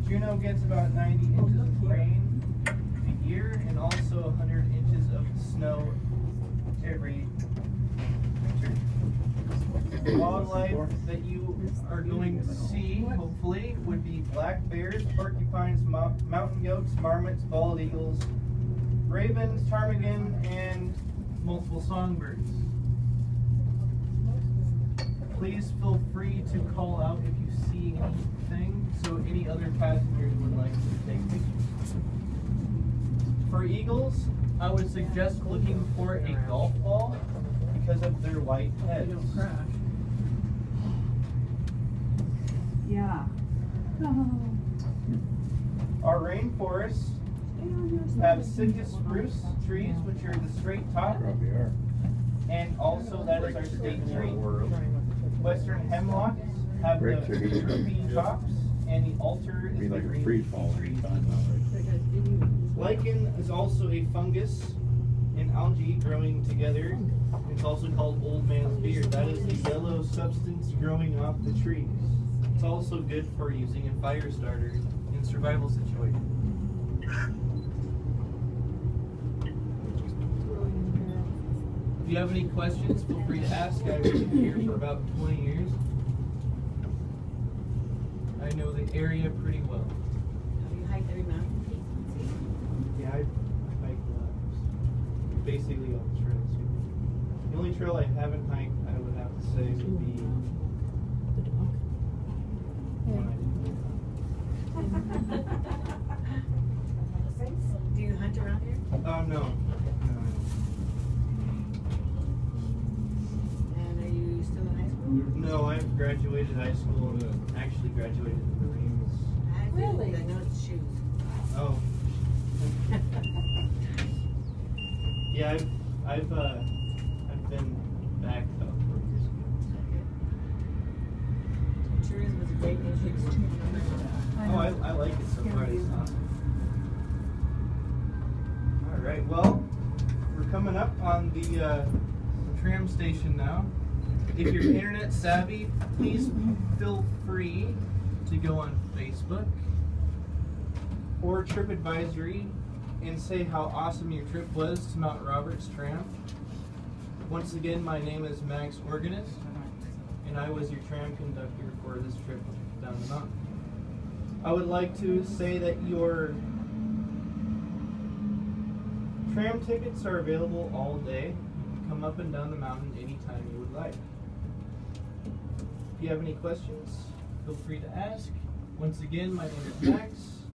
Juneau gets about 90 inches of rain a year and also 100 inches of snow every winter. The wildlife that you are going to see, hopefully, would be black bears, porcupines, mountain goats, marmots, bald eagles, ravens, ptarmigan, and multiple songbirds. Please feel free to call out if you see anything, so any other passengers would like to take pictures. For eagles, I would suggest looking for a golf ball because of their white heads. They don't crash. Yeah. Our rainforests have Sitka spruce trees, which are the straight top, Probably are. and also that is our state tree. Western hemlocks have the droopy tops, and the altar is Be the like a green free fall tree. anytime now. Lichen is also a fungus and algae growing together. It's also called old man's beard. That is the yellow substance growing off the trees. It's also good for using a fire starter in survival situations. If you have any questions, feel free to ask. I've been here for about 20 years. I know the area pretty well. Have you hiked every mountain? Yeah, I hike basically all the trails. The only trail I haven't hiked, I would have to say, would be one I didn't. Do you hunt around here? No. And are you still in high school? No, I've graduated high school and actually graduated the Marines. Really? I noticed the shoes. Oh. Yeah, I've been back about 4 years ago. Okay. Tourism is a great issue. Oh, I like it so far. It's awesome. All right, well, we're coming up on the tram station now. If you're internet savvy, please feel free to go on Facebook or TripAdvisory and say how awesome your trip was to Mount Roberts Tram. Once again, my name is Max Organist, and I was your tram conductor for this trip down the mountain. I would like to say that your tram tickets are available all day. You can come up and down the mountain anytime you would like. If you have any questions, feel free to ask. Once again, my name is Max.